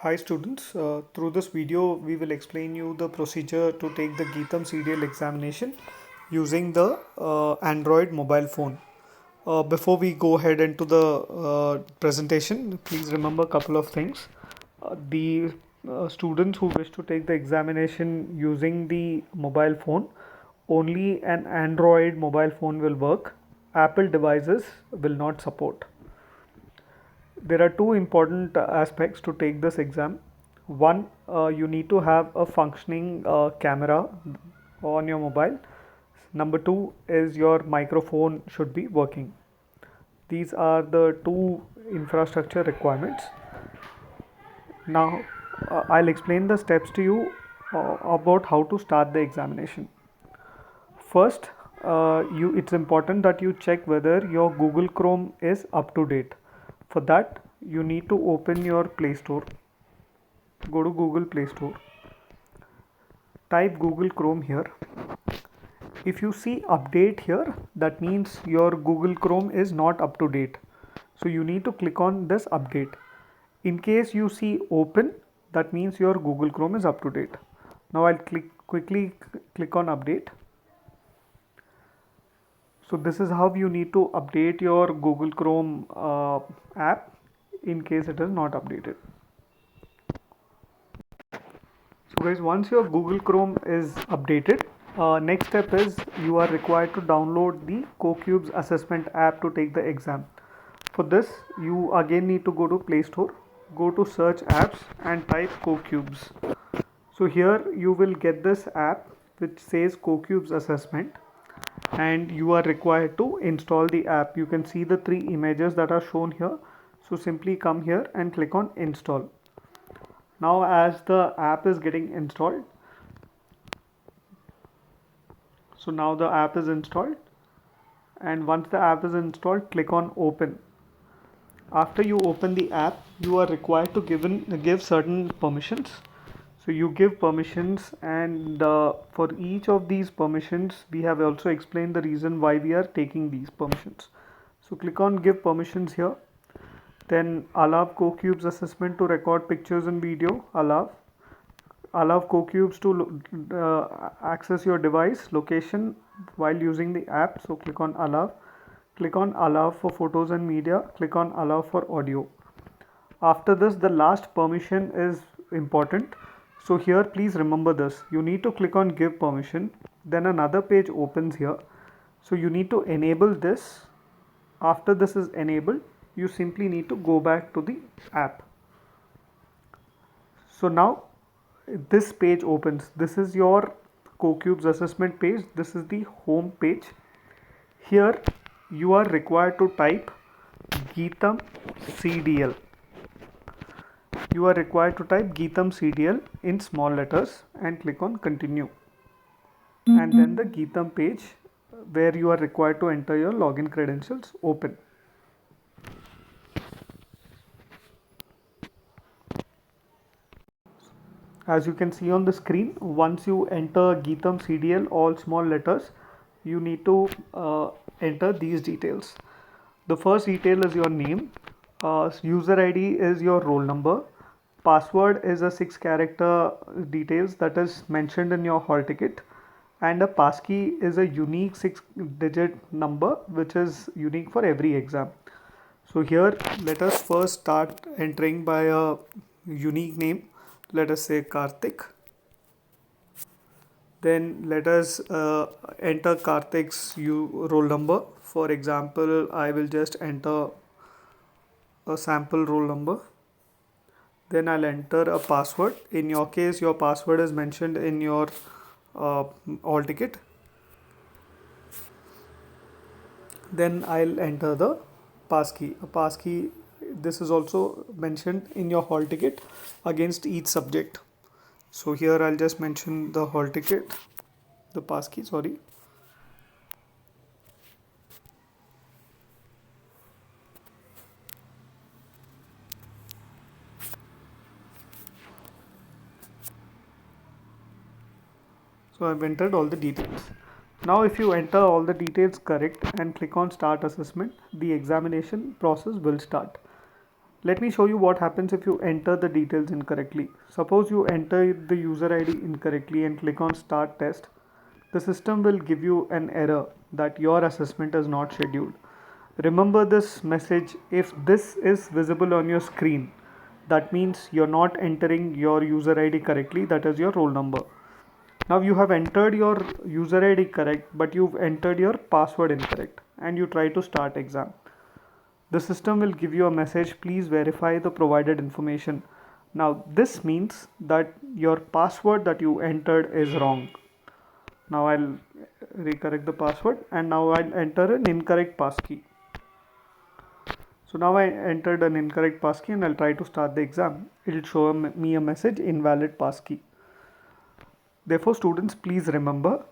Hi students, through this video we will explain you the procedure to take the Geetam CDL examination using the Android mobile phone. Before we go ahead into the presentation, please remember a couple of things. The students who wish to take the examination using the mobile phone, only an Android mobile phone will work. Apple devices will not support. There are two important aspects to take this exam. One, you need to have a functioning camera on your mobile. Number two is your microphone should be working. These are the two infrastructure requirements. Now, I'll explain the steps to you about how to start the examination. First, it's important that you check whether your Google Chrome is up to date. For that, you need to open your Play Store. Go to Google Play Store. Type Google Chrome here. If you see update here, that means your Google Chrome is not up to date. So you need to click on this update. In case you see open, that means your Google Chrome is up to date. Now I'll quickly click on update. So this is how you need to update your Google Chrome app in case it is not updated. So guys, once your Google Chrome is updated, next step is you are required to download the CoCubes assessment app to take the exam. For this, you again need to go to Play Store, go to search apps and type CoCubes. So here you will get this app which says CoCubes assessment, and you are required to install the app. You can see the three images that are shown here. So simply come here and click on install. Now as the app is getting installed, so now the app is installed, and once the app is installed, click on open. After you open the app, you are required to give certain permissions. So you give permissions, and for each of these permissions we have also explained the reason why we are taking these permissions. So click on give permissions here. Then allow CoCubes assessment to record pictures and video. Allow CoCubes to access your device location while using the app. So click on allow. Click on allow for photos and media. Click on allow for audio. After this, the last permission is important. So here please remember this. You need to click on give permission. Then another page opens here. So you need to enable this. After this is enabled, you simply need to go back to the app. So now this page opens. This is your CoCubes assessment page. This is the home page. Here you are required to type Geetam CDL. You are required to type Geetam CDL in small letters and click on continue. And then the Geetam page where you are required to enter your login credentials open. As you can see on the screen, once you enter Geetam CDL all small letters, you need to enter these details. The first detail is your name, user ID is your roll number, password is a 6-character details that is mentioned in your hall ticket, and a passkey is a unique 6-digit number which is unique for every exam. So here let us first start entering by a unique name. Let us say Karthik. Then let us enter Karthik's roll number. For example, I will just enter a sample roll number. Then I'll enter a password. In your case, your password is mentioned in your hall ticket. Then I'll enter the passkey. A passkey, this is also mentioned in your hall ticket against each subject. So here I'll just mention the hall ticket, the passkey, sorry. So I've entered all the details. Now if you enter all the details correct and click on start assessment, the examination process will start. Let me show you what happens if you enter the details incorrectly. Suppose you enter the user ID incorrectly and click on start test. The system will give you an error that your assessment is not scheduled. Remember this message: if this is visible on your screen, that means you're not entering your user ID correctly, that is your roll number. Now you have entered your user ID correct, but you've entered your password incorrect and you try to start exam. The system will give you a message: please verify the provided information. Now this means that your password that you entered is wrong. Now I'll recorrect the password and now I'll enter an incorrect passkey. So now I entered an incorrect passkey and I'll try to start the exam. It will show me a message: invalid passkey. Therefore, students, please remember,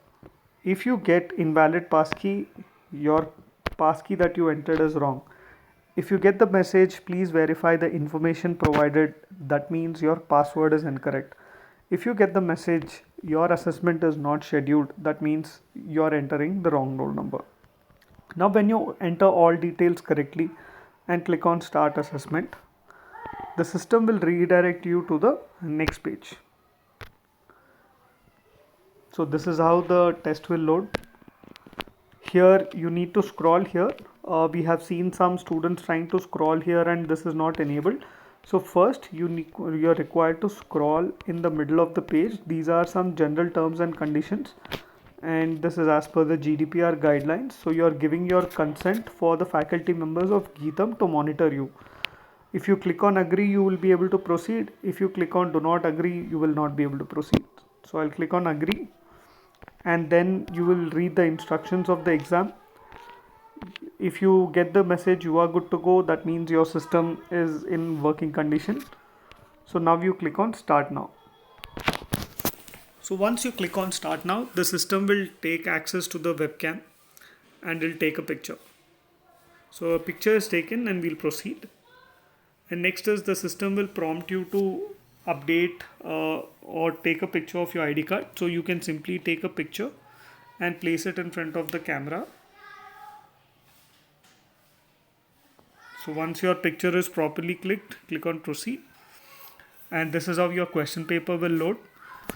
if you get invalid passkey, your passkey that you entered is wrong. If you get the message, please verify the information provided, that means your password is incorrect. If you get the message, your assessment is not scheduled, that means you're entering the wrong roll number. Now when you enter all details correctly and click on start assessment, the system will redirect you to the next page. So this is how the test will load. Here you need to scroll here. We have seen some students trying to scroll here and this is not enabled. So first you're required to scroll in the middle of the page. These are some general terms and conditions, and this is as per the GDPR guidelines. So you're giving your consent for the faculty members of Geetham to monitor you. If you click on agree, you will be able to proceed. If you click on do not agree, you will not be able to proceed. So I'll click on agree, and then you will read the instructions of the exam. If you get the message you are good to go, that means your system is in working condition. So now you click on start now. So once you click on start now, the system will take access to the webcam and will take a picture. So a picture is taken and we'll proceed. And next is the system will prompt you to update or take a picture of your ID card. So you can simply take a picture and place it in front of the camera. So once your picture is properly clicked, click on proceed. And this is how your question paper will load.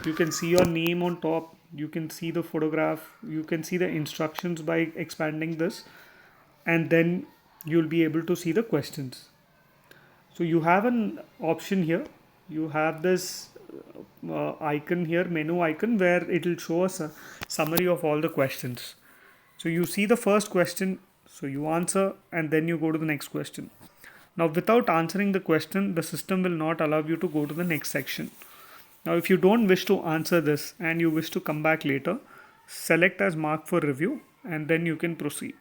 You can see your name on top. You can see the photograph. You can see the instructions by expanding this. And then you'll be able to see the questions. So you have an option here. You have this icon here, menu icon, where it will show us a summary of all the questions. So you see the first question, so you answer and then you go to the next question. Now without answering the question, the system will not allow you to go to the next section. Now if you don't wish to answer this and you wish to come back later, select as mark for review and then you can proceed.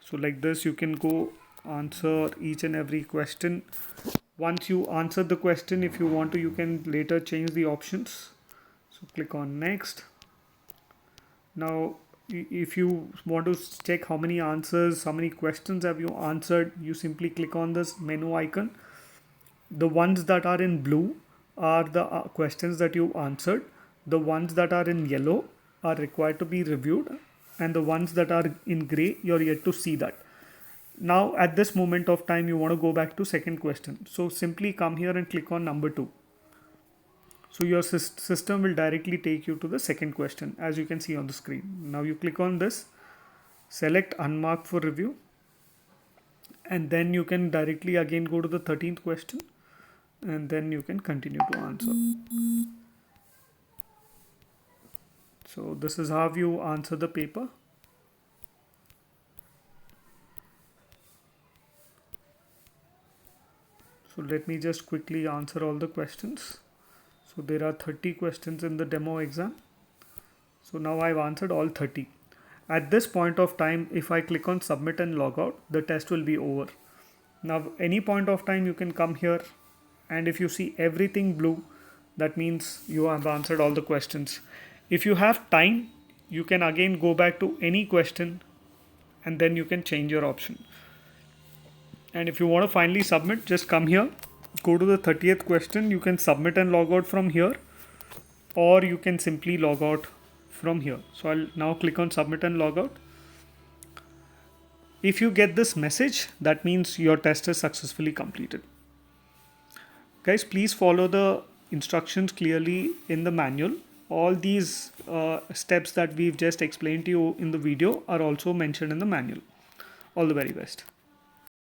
So like this you can go answer each and every question. Once you answer the question, if you want to, you can later change the options. So click on next. Now if you want to check how many answers, how many questions have you answered, you simply click on this menu icon. The ones that are in blue are the questions that you answered. The ones that are in yellow are required to be reviewed, and the ones that are in gray, you're yet to see that. Now at this moment of time you want to go back to second question. So simply come here and click on number 2. So your system will directly take you to the second question, as you can see on the screen. Now you click on this, select unmarked for review, and then you can directly again go to the 13th question and then you can continue to answer. So this is how you answer the paper. So let me just quickly answer all the questions. So there are 30 questions in the demo exam. So now I've answered all 30. At this point of time, if I click on submit and log out, the test will be over. Now any point of time you can come here, and if you see everything blue, that means you have answered all the questions. If you have time, you can again go back to any question and then you can change your option. And if you want to finally submit, just come here, go to the 30th question. You can submit and log out from here, or you can simply log out from here. So I'll now click on submit and log out. If you get this message, that means your test is successfully completed. Guys, please follow the instructions clearly in the manual. All these steps that we've just explained to you in the video are also mentioned in the manual. All the very best.